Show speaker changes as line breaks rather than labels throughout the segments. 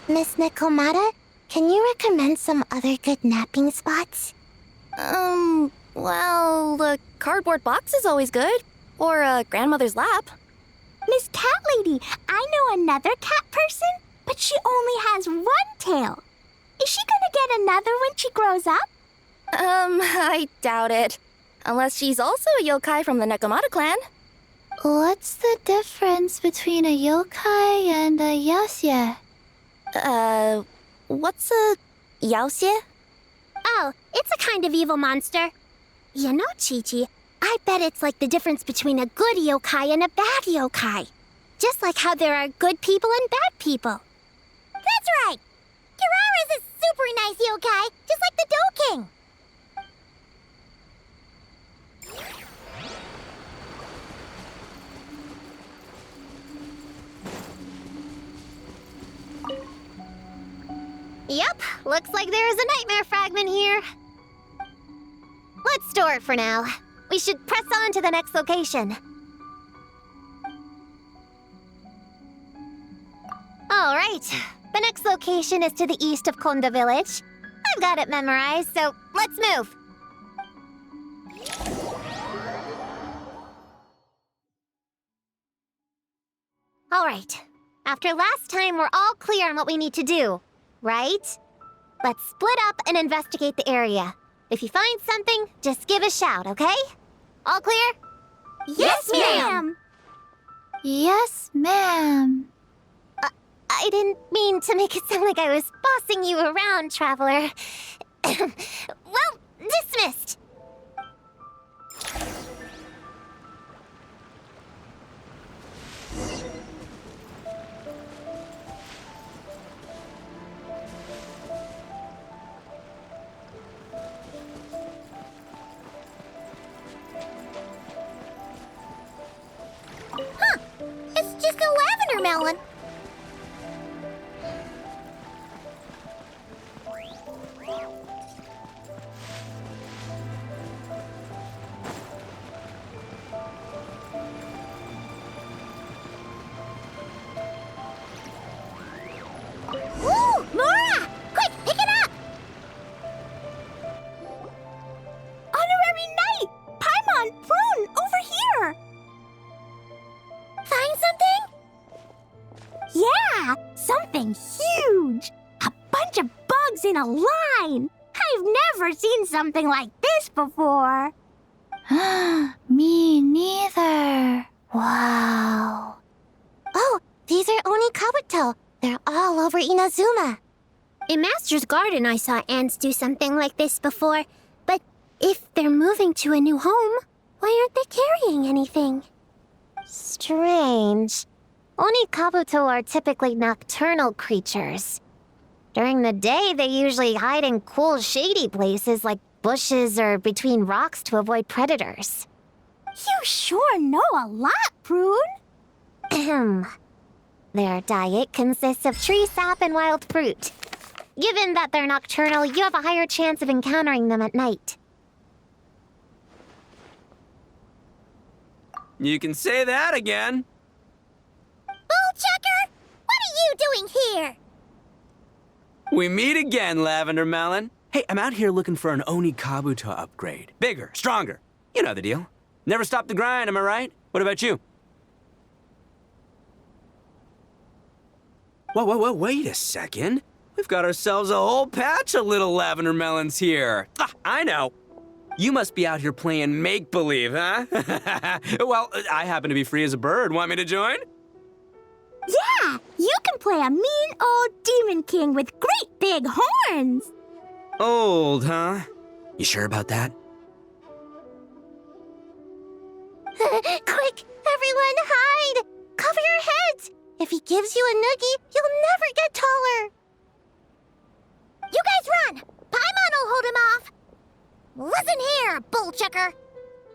Miss Nikomata, can you recommend some other good napping spots?
Well, the cardboard box is always good. Or a grandmother's lap.
Miss Cat Lady, I know another cat person, but she only has one tail. Is she gonna get another when she grows up?
I doubt it. Unless she's also a yokai from the Nekomata clan.
What's the difference between a yokai and a yaoxie?
What's a yaoxie?
Oh, it's a kind of evil monster. You know, Chi-Chi, I bet it's like the difference between a good yokai and a bad yokai. Just like how there are good people and bad people. That's right! Kirara's a super nice yokai, just like the Dough King.
Yep, looks like there is a nightmare fragment here. Let's store it for now. We should press on to the next location. All right, the next location is to the east of Konda Village. I've got it memorized, so let's move. All right, after last time, we're all clear on what we need to do, right? Let's split up and investigate the area. If you find something, just give a shout, okay? All clear?
Yes, ma'am!
Yes, ma'am. I didn't mean to make it sound like I was bossing you around, Traveler. Well, dismissed.
Huh! It's just a lavender melon. Ooh! Mora! Quick, pick it up! Honorary Knight! Paimon, Prune, over here! Find something? Yeah! Something huge! A bunch of bugs in a line! I've never seen something like this before!
Me neither. Wow. Oh, these are Oni Kabuto. They're all over Inazuma.
In Master's Garden, I saw ants do something like this before. But if they're moving to a new home, why aren't they carrying anything?
Strange. Oni Kabuto are typically nocturnal creatures. During the day, they usually hide in cool, shady places like bushes or between rocks to avoid predators.
You sure know a lot, Prune.
Ahem. Their diet consists of tree sap and wild fruit. Given that they're nocturnal, you have a higher chance of encountering them at night.
You can say that again.
Bullchucker, what are you doing here?
We meet again, Lavender Melon. Hey, I'm out here looking for an Oni Kabuto upgrade. Bigger, stronger. You know the deal. Never stop the grind, am I right? What about you? Whoa, wait a second. We've got ourselves a whole patch of little Lavender Melons here. Ah, I know. You must be out here playing make-believe, huh? Well, I happen to be free as a bird. Want me to join?
Yeah, you can play a mean old demon king with great big horns.
Old, huh? You sure about that?
Quick, everyone hide! Cover your heads! If he gives you a noogie, you'll never get taller.
You guys run! Paimon will hold him off. Listen here, Bullchucker.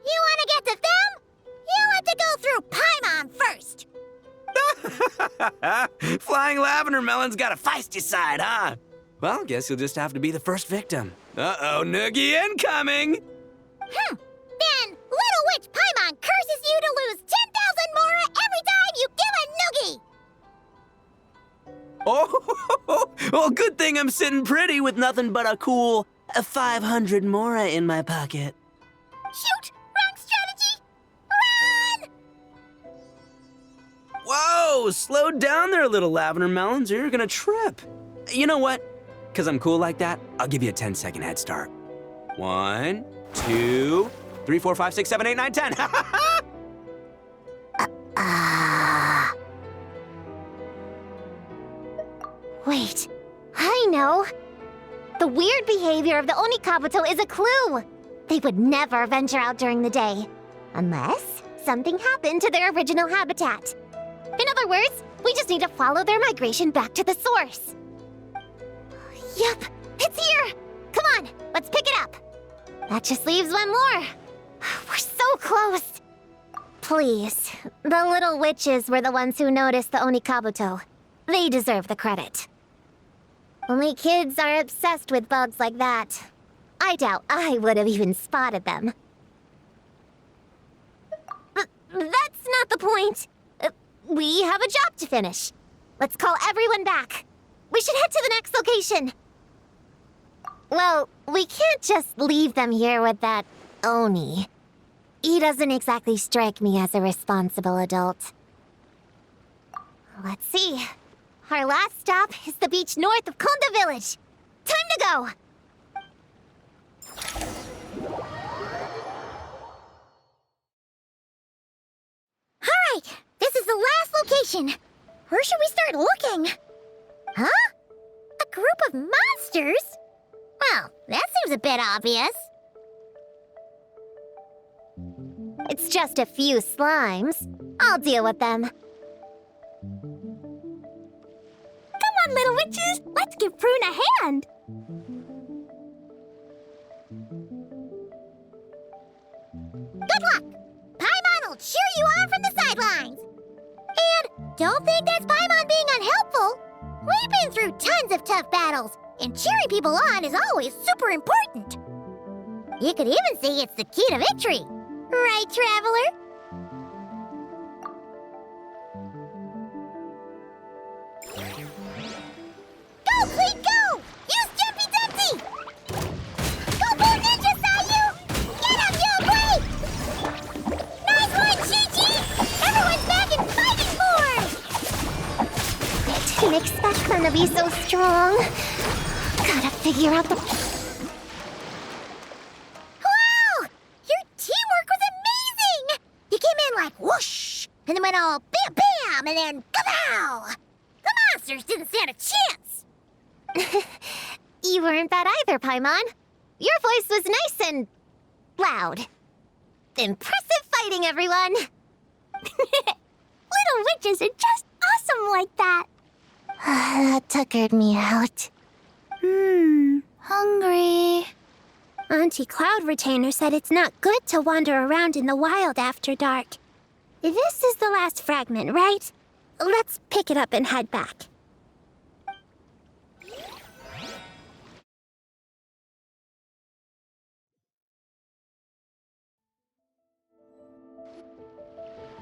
You want to get to them? You have to go through Paimon first.
Flying Lavender Melon's got a feisty side, huh? Well, guess you'll just have to be the first victim. Uh-oh, noogie incoming!
Then Little Witch Paimon curses you to lose 10,000 Mora every time you give a noogie.
Well, good thing I'm sitting pretty with nothing but a cool 500 mora in my pocket.
Shoot! Wrong strategy! Run!
Whoa, slow down there, little lavender melons, or you're gonna trip. You know what? Because I'm cool like that, I'll give you a 10-second head start. 1, 2, 3, 4, 5, 6, 7, 8, 9, 10.
Wait, I know. The weird behavior of the Onikabuto is a clue. They would never venture out during the day, unless something happened to their original habitat. In other words, we just need to follow their migration back to the source. Yup, it's here! Come on, let's pick it up. That just leaves one more. We're so close. Please, the little witches were the ones who noticed the Onikabuto. They deserve the credit. Only kids are obsessed with bugs like that. I doubt I would have even spotted them. That's not the point. We have a job to finish. Let's call everyone back. We should head to the next location. Well, we can't just leave them here with that Oni. He doesn't exactly strike me as a responsible adult. Let's see. Our last stop is the beach north of Konda Village. Time to go!
Alright, this is the last location. Where should we start looking? Huh? A group of monsters? Well, that seems a bit obvious.
It's just a few slimes. I'll deal with them.
Come on, little witches! Let's give Prune a hand! Good luck! Paimon will cheer you on from the sidelines! And don't think that's Paimon being unhelpful! We've been through tons of tough battles, and cheering people on is always super important. You could even say it's the key to victory. Right, Traveler? Go, Cleat, go! Use Jumpy Dumpty! Go, Blue Ninja, Sayu! Get him, yo, Blade! Nice one, Chi-Chi! Everyone's back in fighting form!
I didn't expect them to be so strong. Gotta figure out the...
Wow! Your teamwork was amazing! You came in like whoosh, and then went all bam bam, and then kapow! The monsters didn't stand a chance!
You weren't bad either, Paimon. Your voice was nice and... loud. Impressive fighting, everyone!
Little witches are just awesome like that!
That tuckered me out.
Hungry. Auntie Cloud Retainer said it's not good to wander around in the wild after dark. This is the last fragment, right? Let's pick it up and head back.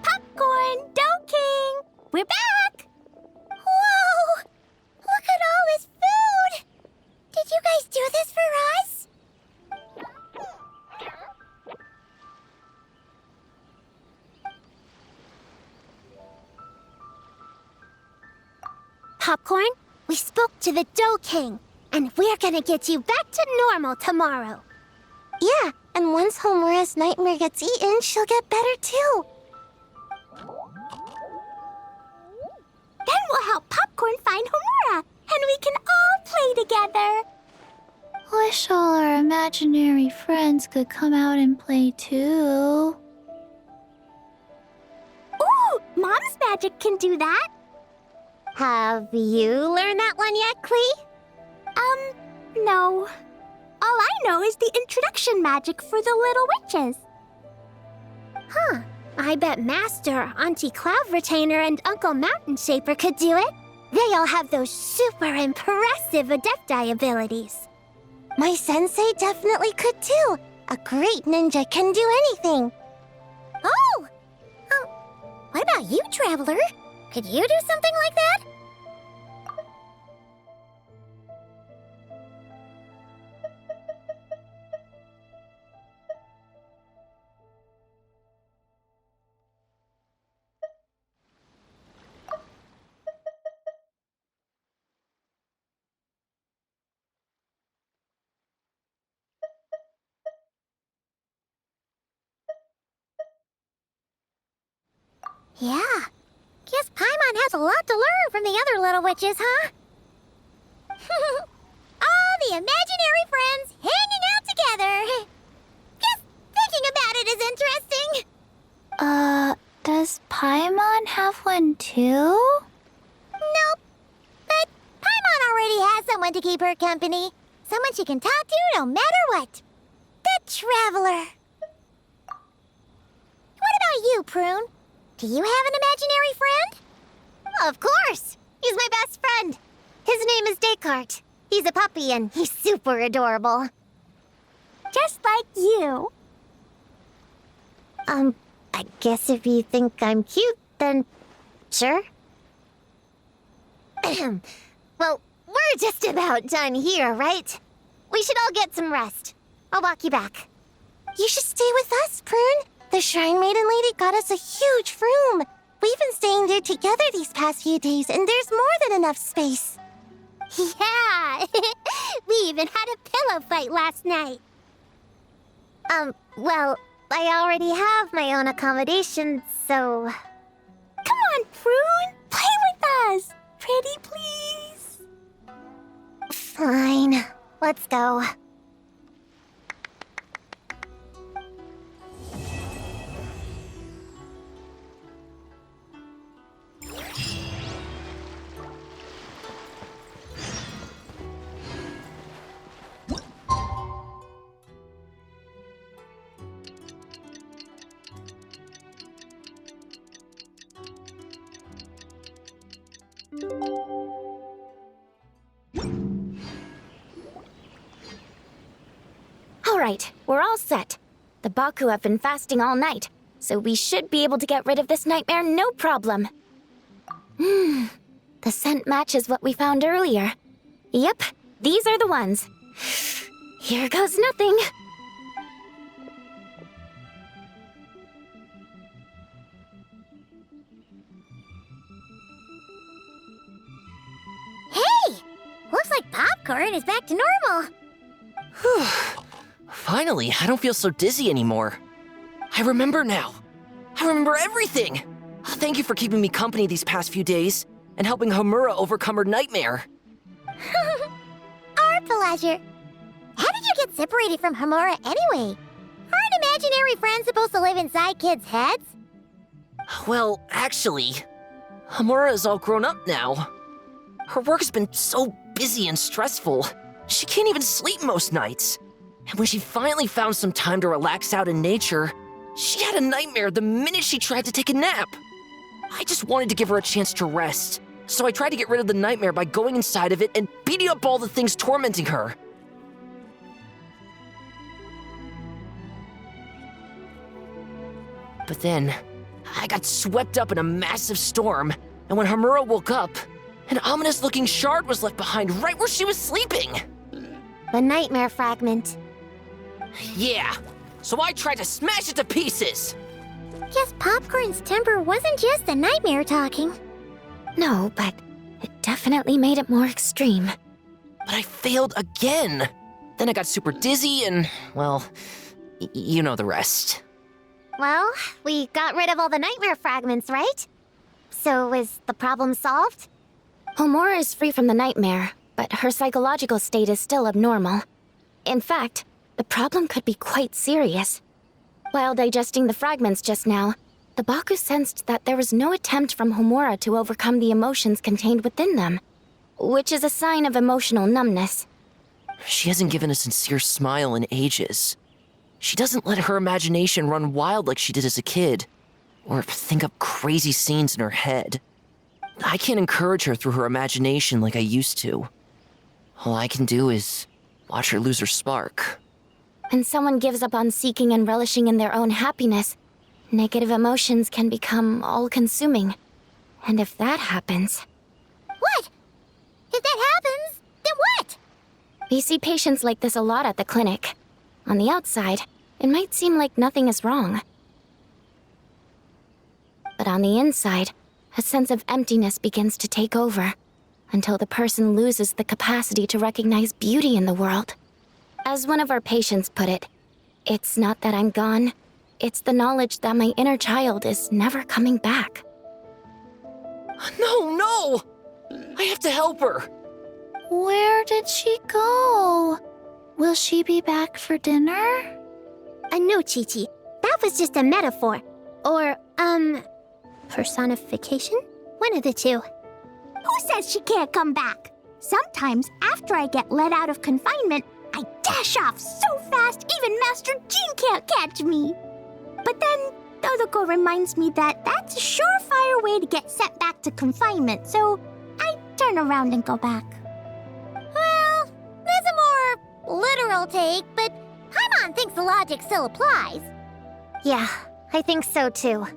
Popcorn, Dough King! We're back! Whoa! Look at all this food! Did you guys do this for us? Popcorn, we spoke to the Dough King, and we're gonna get you back to normal tomorrow.
Yeah, and once Homura's nightmare gets eaten, she'll get better too.
Then we'll help Popcorn find Homura, and we can all play together.
Wish all our imaginary friends could come out and play too.
Ooh, Mom's magic can do that.
Have you learned that one yet, Klee?
No. All I know is the introduction magic for the little witches. Huh. I bet Master, Auntie Cloud Retainer, and Uncle Mountain Shaper could do it. They all have those super impressive Adepti abilities.
My sensei definitely could too. A great ninja can do anything.
Oh! What about you, Traveler? Could you do something like that? Yeah. Guess Paimon has a lot to learn from the other little witches, huh? All the imaginary friends hanging out together. Just thinking about it is interesting.
Does Paimon have one too?
Nope. But Paimon already has someone to keep her company. Someone she can talk to no matter what. The Traveler. What about you, Prune? Do you have an imaginary friend?
Of course! He's my best friend. His name is Descartes. He's a puppy and he's super adorable.
Just like you.
I guess if you think I'm cute, then sure. Well, we're just about done here, right? We should all get some rest. I'll walk you back.
You should stay with us, Prune. The Shrine Maiden Lady got us a huge room. We've been staying there together these past few days, and there's more than enough space. Yeah, we even had a pillow fight last night.
Well, I already have my own accommodation, so...
Come on, Prune, play with us. Pretty please.
Fine. Let's go.
Alright, we're all set. The Baku have been fasting all night, so we should be able to get rid of this nightmare no problem. The scent matches what we found earlier. Yep, these are the ones. Here goes nothing.
Hey! Looks like Popcorn is back to normal.
Whew. Finally, I don't feel so dizzy anymore. I remember now. I remember everything. Thank you for keeping me company these past few days and helping Homura overcome her nightmare.
Our pleasure. How did you get separated from Homura anyway? Aren't imaginary friends supposed to live inside kids' heads?
Well, actually, Homura is all grown up now. Her work's been so busy and stressful. She can't even sleep most nights. And when she finally found some time to relax out in nature, she had a nightmare the minute she tried to take a nap. I just wanted to give her a chance to rest, so I tried to get rid of the nightmare by going inside of it and beating up all the things tormenting her. But then, I got swept up in a massive storm, and when Homura woke up, an ominous-looking shard was left behind right where she was sleeping.
The nightmare fragment.
Yeah, so I tried to smash it to pieces.
Guess Popcorn's temper wasn't just the nightmare talking.
No, but it definitely made it more extreme.
But I failed again. Then I got super dizzy and, well, you know the rest.
Well, we got rid of all the nightmare fragments, right? So is the problem solved?
Homura is free from the nightmare, but her psychological state is still abnormal. In fact, the problem could be quite serious. While digesting the fragments just now, the Baku sensed that there was no attempt from Homura to overcome the emotions contained within them, which is a sign of emotional numbness.
She hasn't given a sincere smile in ages. She doesn't let her imagination run wild like she did as a kid, or think up crazy scenes in her head. I can't encourage her through her imagination like I used to. All I can do is watch her lose her spark.
When someone gives up on seeking and relishing in their own happiness, negative emotions can become all-consuming. And if that happens...
What? If that happens, then what?
We see patients like this a lot at the clinic. On the outside, it might seem like nothing is wrong. But on the inside, a sense of emptiness begins to take over, until the person loses the capacity to recognize beauty in the world. As one of our patients put it, it's not that I'm gone, it's the knowledge that my inner child is never coming back.
No! I have to help her.
Where did she go? Will she be back for dinner?
No, Chi-Chi. That was just a metaphor. Or, personification? One of the two. Who says she can't come back? Sometimes, after I get let out of confinement, I dash off so fast even Master Jean can't catch me. But then, Dodoko reminds me that that's a surefire way to get sent back to confinement, so I turn around and go back.
Well, there's a more literal take, but Paimon thinks the logic still applies. Yeah, I think so too.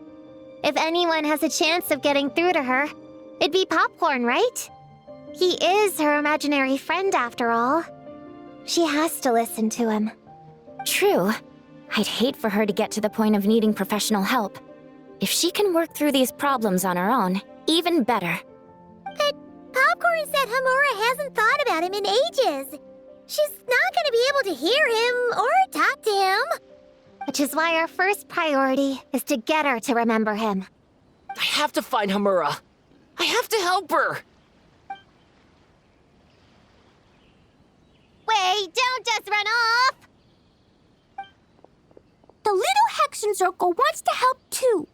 If anyone has a chance of getting through to her, it'd be Popcorn, right? He is her imaginary friend after all. She has to listen to him.
True. I'd hate for her to get to the point of needing professional help. If she can work through these problems on her own, even better.
But Popcorn said Hamura hasn't thought about him in ages. She's not going to be able to hear him or talk to him. Which is why our first priority is to get her to remember him.
I have to find Hamura. I have to help her.
Wait, don't just run off!
The little Hexenzirkel wants to help too.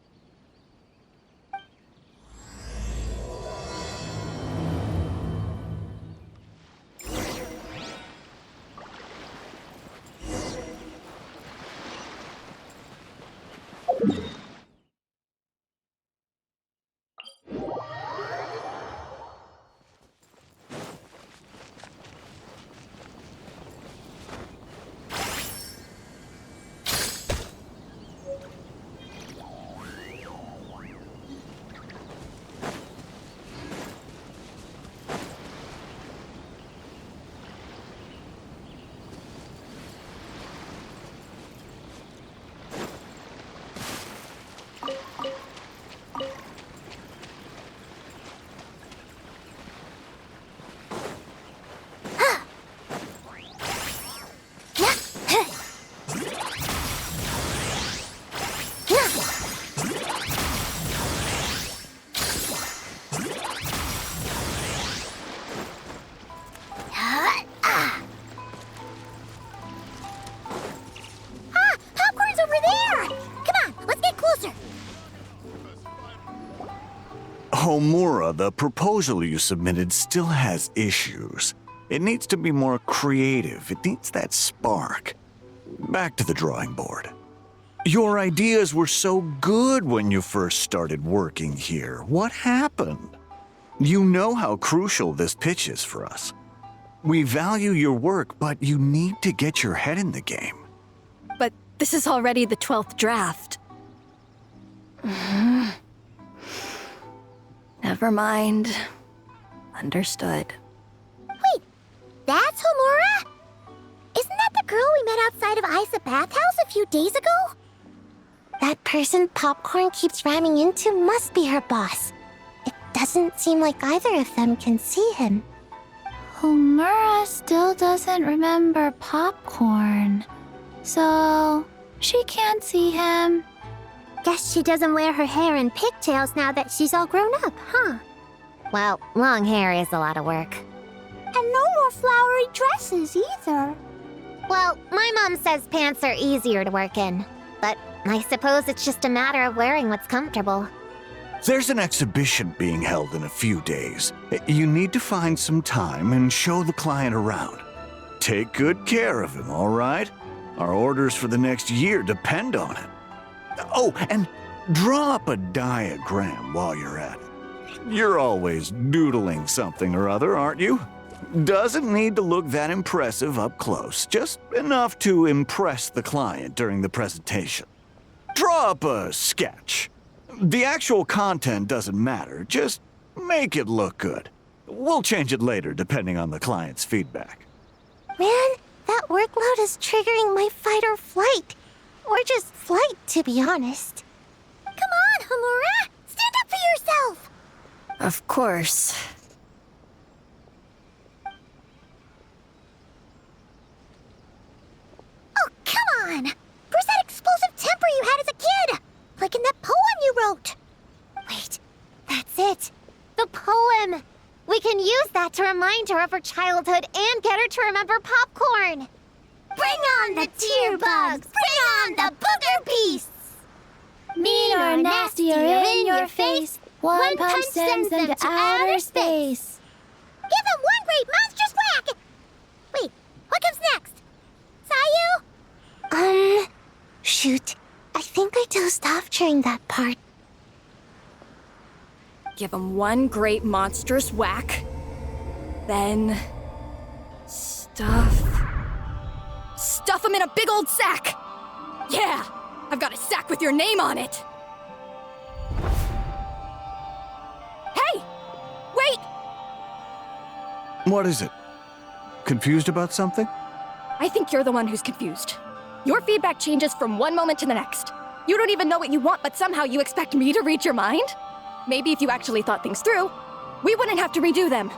Popcorn's over there! Come on, let's get closer.
Homura, the proposal you submitted still has issues. It needs to be more creative. It needs that spark. Back to the drawing board. Your ideas were so good when you first started working here. What happened? You know how crucial this pitch is for us. We value your work, but you need to get your head in the game.
But this is already the 12th draft. Never mind. Understood.
Wait, that's Homura? Isn't that the girl we met outside of Isa Bathhouse a few days ago? That person Popcorn keeps ramming into must be her boss. It doesn't seem like either of them can see him.
Homura still doesn't remember Popcorn. So, she can't see him.
Guess she doesn't wear her hair in pigtails now that she's all grown up, huh?
Well, long hair is a lot of work.
And no more flowery dresses either.
Well, my mom says pants are easier to work in. But I suppose it's just a matter of wearing what's comfortable.
There's an exhibition being held in a few days. You need to find some time and show the client around. Take good care of him, all right? Our orders for the next year depend on it. Oh, and draw up a diagram while you're at it. You're always doodling something or other, aren't you? Doesn't need to look that impressive up close, just enough to impress the client during the presentation. Draw up a sketch. The actual content doesn't matter, just make it look good. We'll change it later depending on the client's feedback.
Man, that workload is triggering my fight or flight. Or just flight, to be honest. Come on, Homura! Stand up for yourself!
Of course.
Oh, come on! Where's that explosive temper you had as a kid? Like in that poem you wrote. Wait, that's it. poem. We can use that to remind her of her childhood and get her to remember popcorn.
Bring on the tear bugs! Bring on the booger beasts!
Mean or nasty or in your face, one punch sends them to outer space.
Give them one great monstrous whack! Wait, what comes next? Sayu?
Shoot. I think I dozed off during that part.
Give him one great monstrous whack. Then... Stuff him in a big old sack! Yeah! I've got a sack with your name on it! Hey! Wait!
What is it? Confused about something?
I think you're the one who's confused. Your feedback changes from one moment to the next. You don't even know what you want, but somehow you expect me to read your mind? Maybe if you actually thought things through, we wouldn't have to redo them.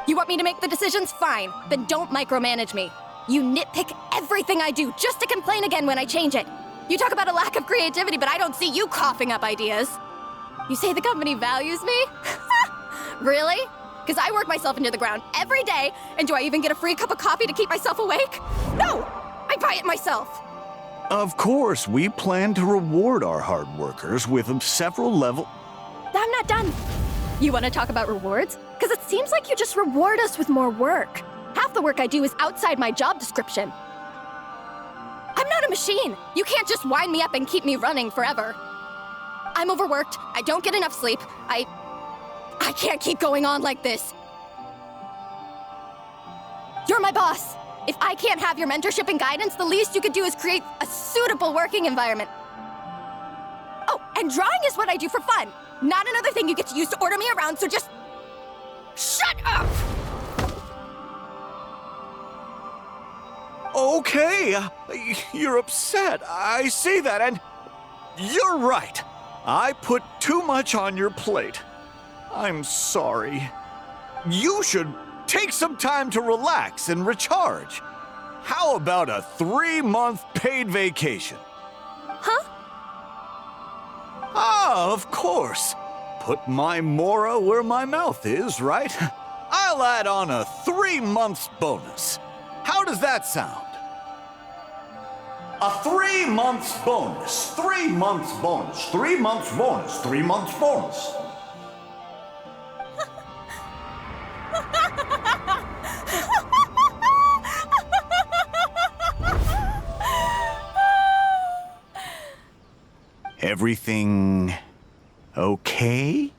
You want me to make the decisions? Fine. Then don't micromanage me. You nitpick everything I do just to complain again when I change it. You talk about a lack of creativity, but I don't see you coughing up ideas. You say the company values me? Really? Because I work myself into the ground every day, and do I even get a free cup of coffee to keep myself awake? No! I buy it myself!
Of course, we plan to reward our hard workers with several level...
I'm not done. You want to talk about rewards? Because it seems like you just reward us with more work. Half the work I do is outside my job description. I'm not a machine. You can't just wind me up and keep me running forever. I'm overworked. I don't get enough sleep. I can't keep going on like this. You're my boss. If I can't have your mentorship and guidance, the least you could do is create a suitable working environment. Oh, and drawing is what I do for fun. Not another thing you get to use to order me around, so just... shut up!
Okay, you're upset. I see that, and you're right. I put too much on your plate. I'm sorry. You should take some time to relax and recharge. How about a 3-month paid vacation?
Huh?
Ah, of course. Put my Mora where my mouth is, right? I'll add on a 3-month bonus. How does that sound? A 3-month bonus. 3 months bonus. 3 months bonus. 3 months bonus. Everything okay?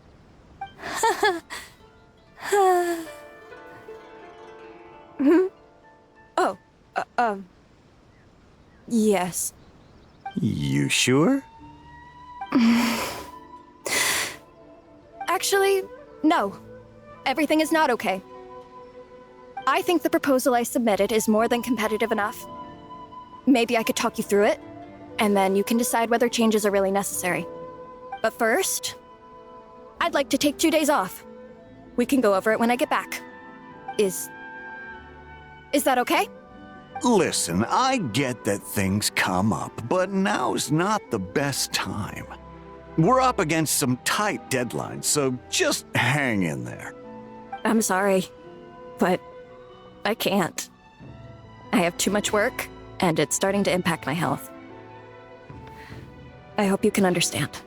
Oh, yes.
You sure?
Actually, no. Everything is not okay. I think the proposal I submitted is more than competitive enough. Maybe I could talk you through it, and then you can decide whether changes are really necessary. But first, I'd like to take 2 days off. We can go over it when I get back. Is that okay?
Listen, I get that things come up, but now's not the best time. We're up against some tight deadlines, so just hang in there.
I'm sorry, but I can't. I have too much work, and it's starting to impact my health. I hope you can understand.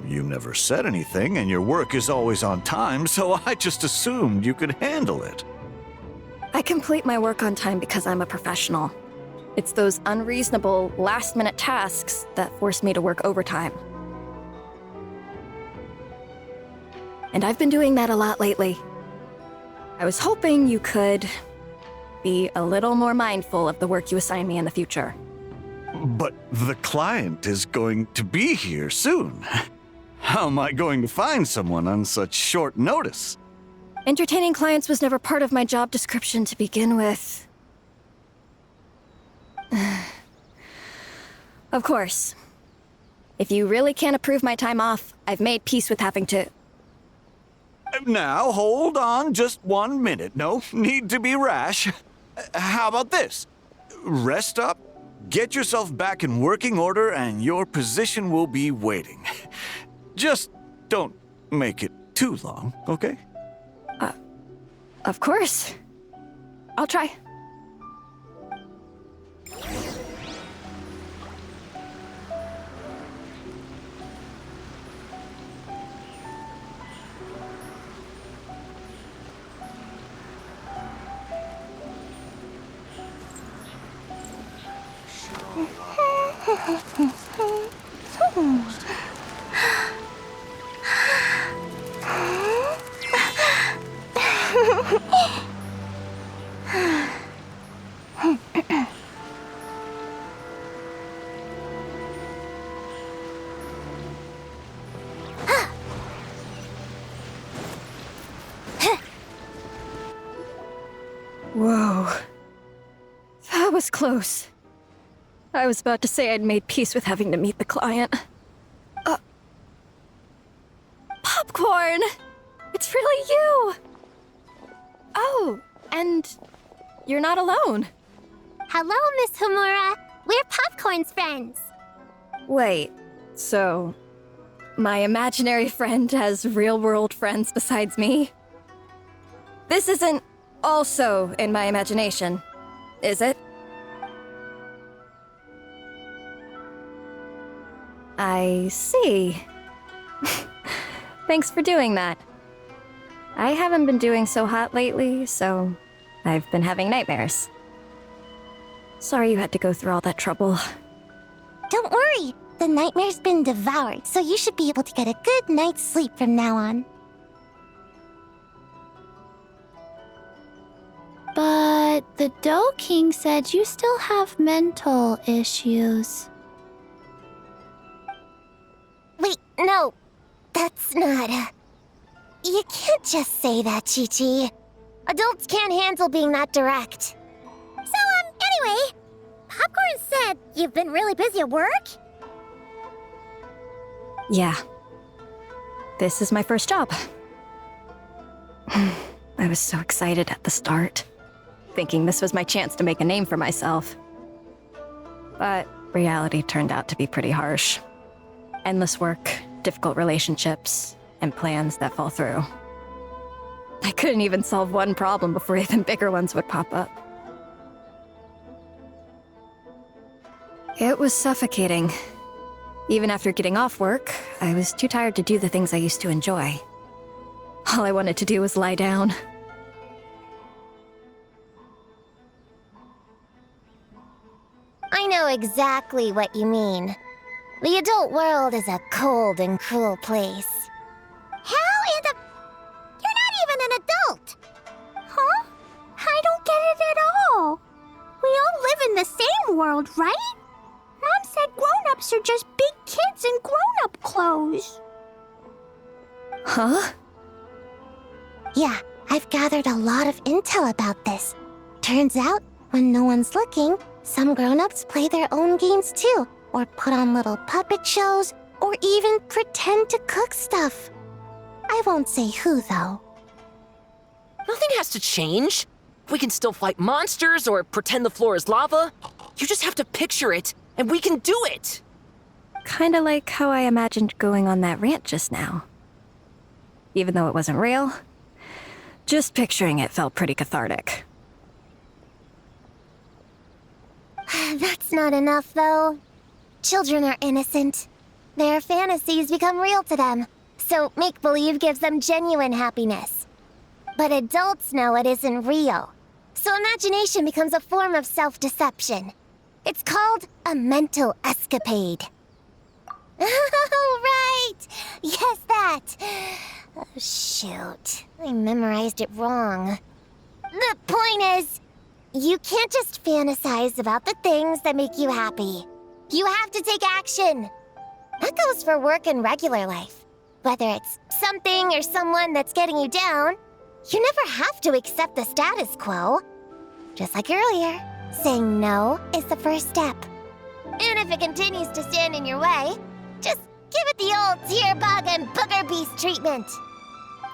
You never said anything, and your work is always on time, so I just assumed you could handle it.
I complete my work on time because I'm a professional. It's those unreasonable, last-minute tasks that force me to work overtime. And I've been doing that a lot lately. I was hoping you could be a little more mindful of the work you assign me in the future.
But the client is going to be here soon. How am I going to find someone on such short notice?
Entertaining clients was never part of my job description to begin with. Of course. If you really can't approve my time off, I've made peace with having to...
Now, hold on just 1 minute. No need to be rash. How about this? Rest up, get yourself back in working order, and your position will be waiting. Just don't make it too long, okay?
Of course. I'll try. Whoa. That was close. I was about to say I'd made peace with having to meet the client. Popcorn! It's really you! Oh, and you're not alone.
Hello, Miss Homura. We're Popcorn's friends.
Wait, so my imaginary friend has real-world friends besides me? This isn't also in my imagination, is it? I see. Thanks for doing that. I haven't been doing so hot lately, so I've been having nightmares. Sorry you had to go through all that trouble.
Don't worry. The nightmare's been devoured, so you should be able to get a good night's sleep from now on.
But the Dough King said you still have mental issues.
Wait, no. That's not... You can't just say that, Chi-Chi. Adults can't handle being that direct.
So, anyway, Popcorn said you've been really busy at work?
Yeah. This is my first job. I was so excited at the start, thinking this was my chance to make a name for myself. But reality turned out to be pretty harsh. Endless work, difficult relationships, and plans that fall through. I couldn't even solve one problem before even bigger ones would pop up. It was suffocating. Even after getting off work, I was too tired to do the things I used to enjoy. All I wanted to do was lie down.
I know exactly what you mean. The adult world is a cold and cruel place.
How in the... You're not even an adult! Huh? I don't get it at all. We all live in the same world, right? Mom said grown-ups are just big kids in grown-up clothes.
Huh?
Yeah, I've gathered a lot of intel about this. Turns out, when no one's looking, some grown-ups play their own games too, or put on little puppet shows, or even pretend to cook stuff. I won't say who, though.
Nothing has to change. We can still fight monsters or pretend the floor is lava. You just have to picture it, and we can do it!
Kinda like how I imagined going on that rant just now. Even though it wasn't real, just picturing it felt pretty cathartic.
That's not enough, though. Children are innocent. Their fantasies become real to them, so make-believe gives them genuine happiness. But adults know it isn't real, so imagination becomes a form of self-deception. It's called a mental escapade. Oh, right! Yes, that! Oh, shoot. I memorized it wrong. The point is, you can't just fantasize about the things that make you happy. You have to take action. That goes for work and regular life. Whether it's something or someone that's getting you down, you never have to accept the status quo. Just like earlier, saying no is the first step. And if it continues to stand in your way, just give it the old tear bug and booger beast treatment.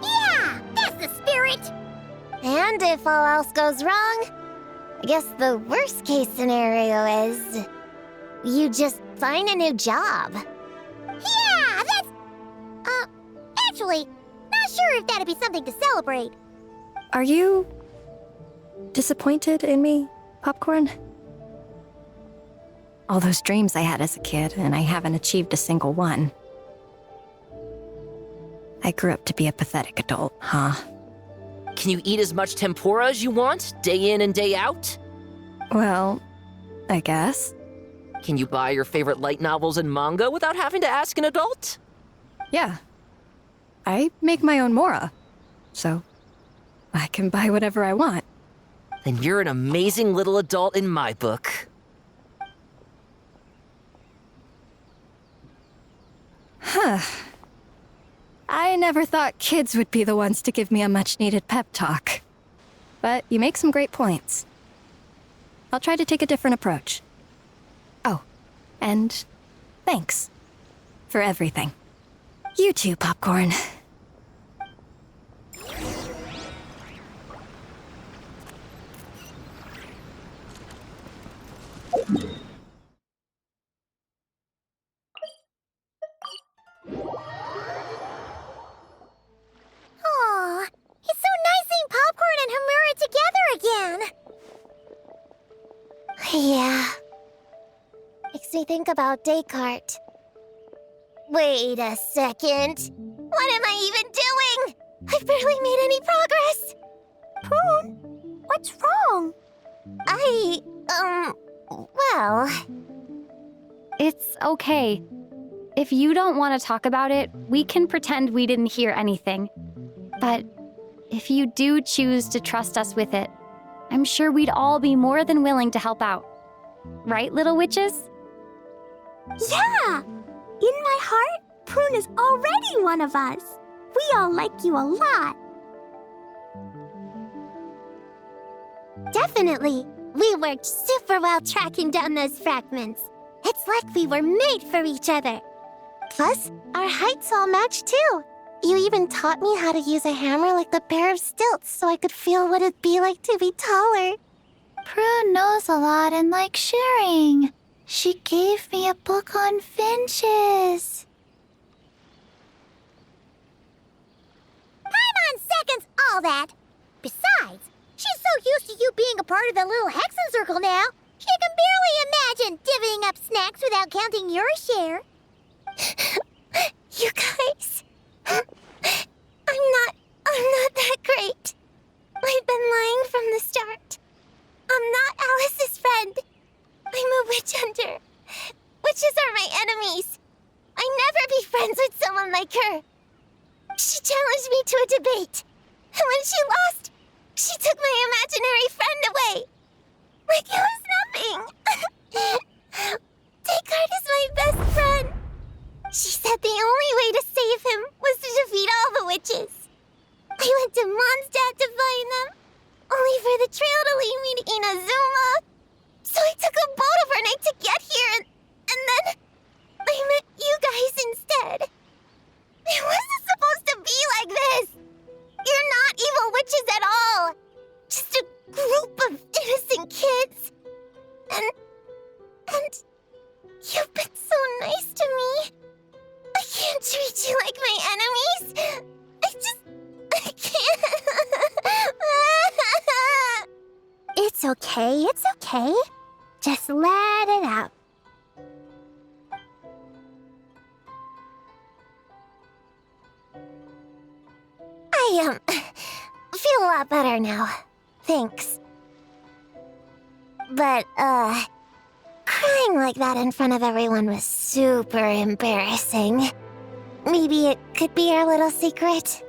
Yeah, that's the spirit!
And if all else goes wrong, I guess the worst case scenario is you just find a new job.
Yeah, that's... Actually, not sure if that'd be something to celebrate.
Are you disappointed in me, Popcorn? All those dreams I had as a kid, and I haven't achieved a single one. I grew up to be a pathetic adult, huh?
Can you eat as much tempura as you want, day in and day out?
Well, I guess.
Can you buy your favorite light novels and manga without having to ask an adult?
Yeah. I make my own mora, so I can buy whatever I want.
Then you're an amazing little adult in my book.
Huh. I never thought kids would be the ones to give me a much-needed pep talk. But you make some great points. I'll try to take a different approach. Oh, and thanks for everything. You too, Popcorn.
Aw, it's so nice seeing Popcorn and Hamura together again.
Yeah. Makes me think about Descartes. Wait a second. What am I even doing? I've barely made any progress.
Prune, what's wrong?
Well...
It's okay. If you don't want to talk about it, we can pretend we didn't hear anything. But if you do choose to trust us with it, I'm sure we'd all be more than willing to help out. Right, little witches?
Yeah! In my heart, Prune is already one of us. We all like you a lot. Definitely. We worked super well tracking down those fragments. It's like we were made for each other.
Plus, our heights all match too. You even taught me how to use a hammer like the pair of stilts so I could feel what it'd be like to be taller.
Prune knows a lot and likes sharing. She gave me a book on finches.
Time on seconds, all that. Besides, she's so used to you being a part of the little Hexenzirkel now, she can barely imagine divvying up snacks without counting your share.
You guys, I'm not that great. I've been lying from the start. I'm not Alice's friend. I'm a witch hunter. Witches are my enemies. I'd never be friends with someone like her. She challenged me to a debate. And when she lost, she took my imaginary friend away. Like it was nothing. Descartes is my best friend. She said the only way to save him was to defeat all the witches. I went to Mondstadt to find them, only for the trail to lead me to Inazuma. So I took a boat overnight to get here, and then I met you guys instead. It wasn't supposed to be like this. You're not evil witches at all. Just a group of innocent kids. And you've been so nice to me. I can't treat you like my enemies. I can't.
It's okay, it's okay. Just let it out.
I feel a lot better now. Thanks. But, crying like that in front of everyone was super embarrassing. Maybe it could be our little secret?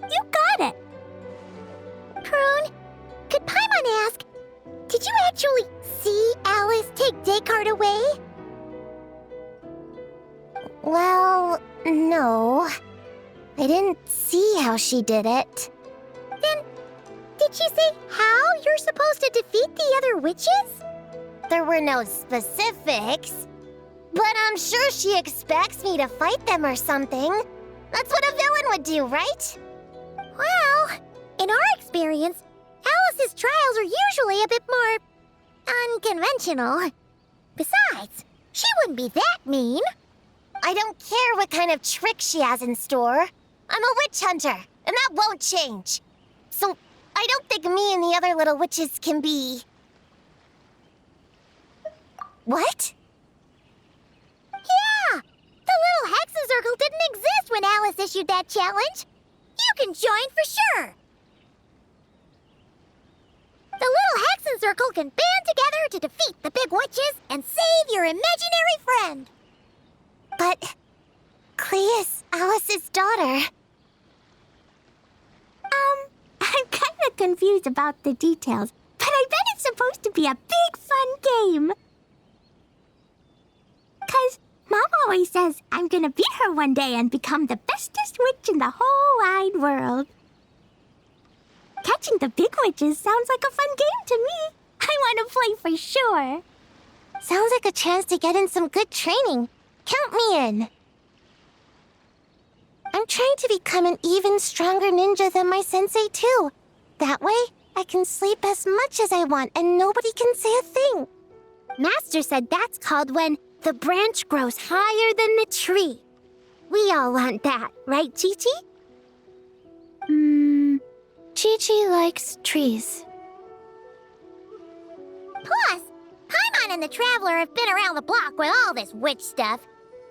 You got it. Prune, could Paimon ask, did you actually see Alice take Descartes away?
Well, no. I didn't see how she did it.
Then, did she say how you're supposed to defeat the other witches?
There were no specifics. But I'm sure she expects me to fight them or something. That's what a villain would do, right?
Well, in our experience, Alice's trials are usually a bit more unconventional. Besides, she wouldn't be that mean.
I don't care what kind of trick she has in store. I'm a witch hunter, and that won't change. So, I don't think me and the other little witches can be... What?
Yeah! The little Hexenzirkel didn't exist when Alice issued that challenge. You can join for sure. The little Hexenzirkel can band together to defeat the big witches and save your imaginary friend.
But... Clea's Alice's daughter.
I'm kind of confused about the details, but I bet it's supposed to be a big fun game. 'Cause Mom always says I'm gonna beat her one day and become the bestest witch in the whole wide world. Catching the big witches sounds like a fun game to me. I want to play for sure.
Sounds like a chance to get in some good training. Count me in. I'm trying to become an even stronger ninja than my sensei, too. That way, I can sleep as much as I want and nobody can say a thing.
Master said that's called when the branch grows higher than the tree. We all want that, right, Chi-Chi?
Chi-Chi likes trees.
Plus, Paimon and the Traveler have been around the block with all this witch stuff.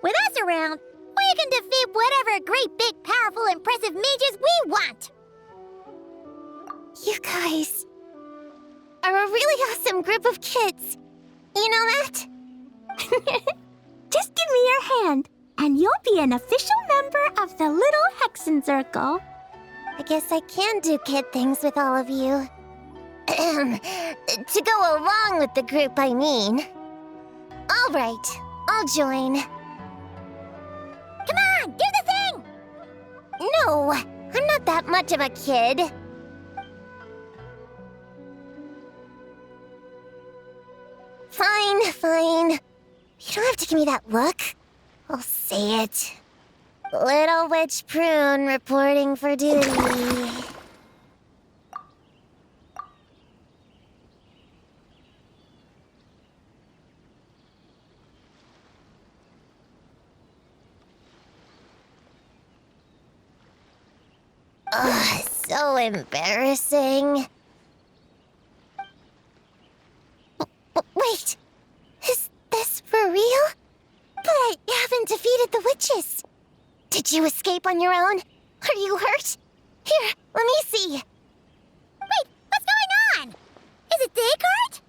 With us around, we can defeat whatever great, big, powerful, impressive mages we want.
You guys are a really awesome group of kids. You know that?
Just give me your hand, and you'll be an official member of the Little Hexenzirkel.
I guess I can do kid things with all of you. To go along with the group, I mean. All right, I'll join.
Come on, do the thing!
No, I'm not that much of a kid. Fine. You don't have to give me that look. I'll say it. Little Witch Prune reporting for duty. Ugh, so embarrassing. Wait, is this for real? But I haven't defeated the witches. Did you escape on your own? Are you hurt? Here, let me see.
Wait, what's going on? Is it Descartes?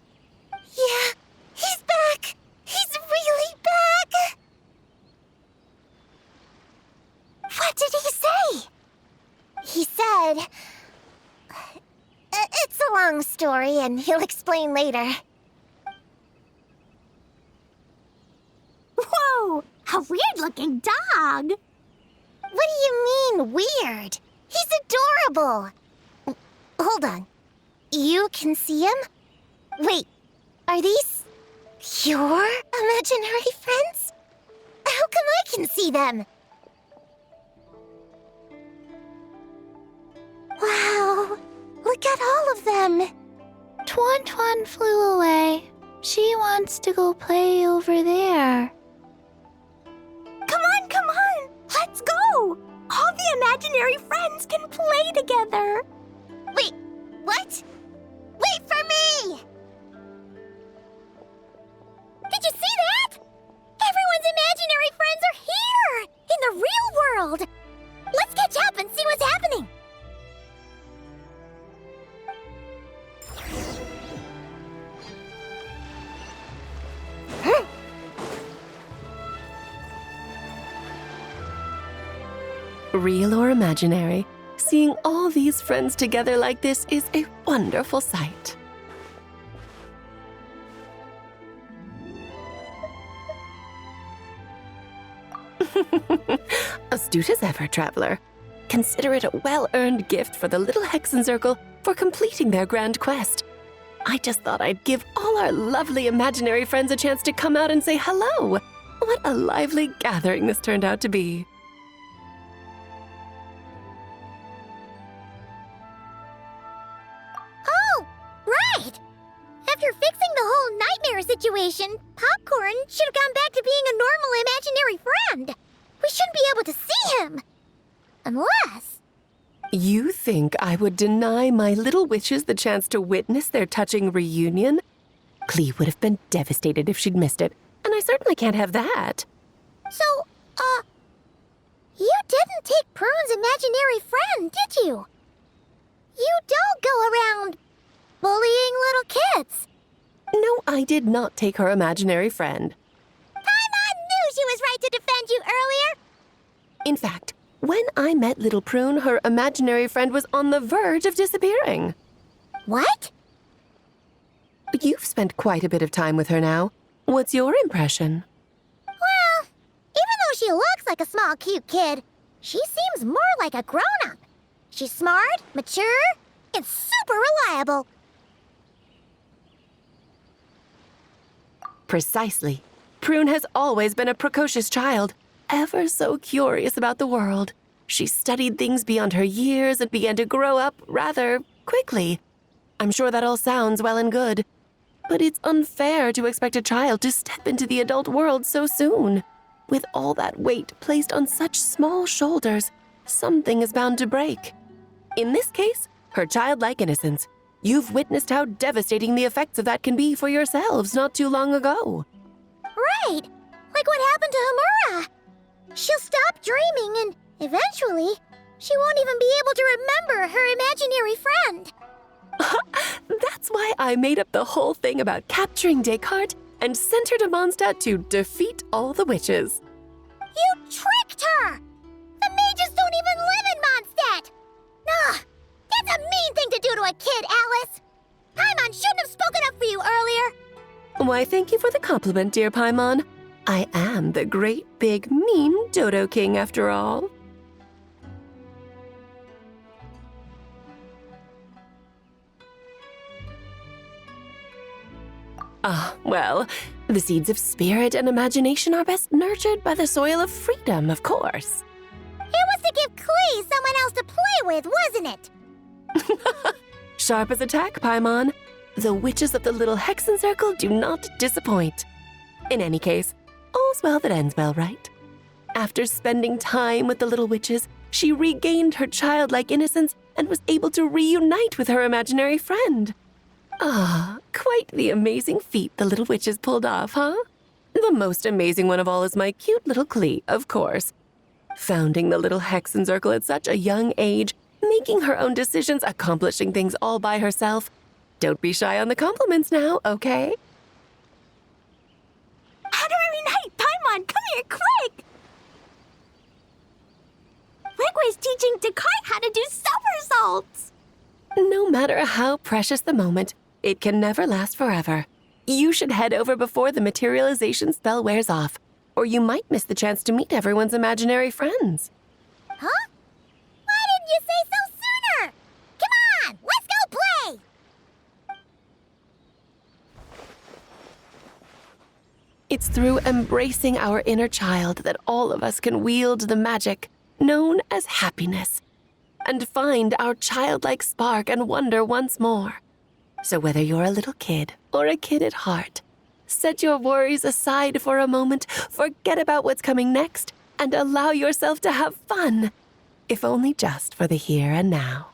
Yeah, he's back. He's really back. What did he say? He said... It's a long story, and he'll explain later.
Whoa, a weird-looking dog.
What do you mean, weird? He's adorable. Hold on. You can see him? Wait, are these your imaginary friends? How come I can see them? Wow, look at all of them.
Tuan flew away. She wants to go play over there.
Come on, let's go. All the imaginary friends can play together.
Wait, what? Wait for me!
Did you see that? Everyone's imaginary friends are here, in the real world. Let's catch up and see what's happening.
Real or imaginary, seeing all these friends together like this is a wonderful sight. Astute as ever, Traveler. Consider it a well-earned gift for the Little Hexenzirkel for completing their grand quest. I just thought I'd give all our lovely imaginary friends a chance to come out and say hello. What a lively gathering this turned out to be.
Oh, right. After fixing the whole nightmare situation, Popcorn should have gone back to being a normal imaginary friend. We shouldn't be able to see him. Unless...
You think I would deny my little witches the chance to witness their touching reunion? Klee would have been devastated if she'd missed it, and I certainly can't have that.
So, you didn't take Prune's imaginary friend, did you? You don't go around bullying little kids.
No, I did not take her imaginary friend.
Paimon knew she was right to defend you earlier.
In fact, when I met little Prune, her imaginary friend was on the verge of disappearing.
What?
You've spent quite a bit of time with her now. What's your impression?
Well, even though she looks like a small, cute kid, she seems more like a grown-up. She's smart, mature, and super reliable.
Precisely. Prune has always been a precocious child, ever so curious about the world. She studied things beyond her years and began to grow up rather quickly. I'm sure that all sounds well and good, but it's unfair to expect a child to step into the adult world so soon. With all that weight placed on such small shoulders, something is bound to break. In this case, her childlike innocence. You've witnessed how devastating the effects of that can be for yourselves not too long ago.
Right, like what happened to Hamura. She'll stop dreaming and eventually she won't even be able to remember her imaginary friend.
That's why I made up the whole thing about capturing Descartes and sent her to Mondstadt to defeat all the witches.
You tricked her! The mages don't even live in Mondstadt! Ugh, that's a mean thing to do to a kid, Alice! Paimon shouldn't have spoken up for you earlier!
Why, thank you for the compliment, dear Paimon. I am the great, big, mean Dodo King, after all. Well, the seeds of spirit and imagination are best nurtured by the soil of freedom, of course.
It was to give Klee someone else to play with, wasn't it?
Sharp as a tack, Paimon. The witches of the little Hexenzirkel do not disappoint. In any case, all's well that ends well, right? After spending time with the little witches, she regained her childlike innocence and was able to reunite with her imaginary friend. Quite the amazing feat the little witches pulled off, huh? The most amazing one of all is my cute little Klee, of course. Founding the little Hexenzirkel at such a young age, making her own decisions, accomplishing things all by herself. Don't be shy on the compliments now, okay?
Honorary Knight, Paimon, come here, quick! Ligway's teaching Descartes how to do somersaults!
No matter how precious the moment, it can never last forever. You should head over before the materialization spell wears off, or you might miss the chance to meet everyone's imaginary friends.
Huh? Why didn't you say so sooner? Come on, let's go play!
It's through embracing our inner child that all of us can wield the magic known as happiness and find our childlike spark and wonder once more. So whether you're a little kid or a kid at heart, set your worries aside for a moment, forget about what's coming next, and allow yourself to have fun, if only just for the here and now.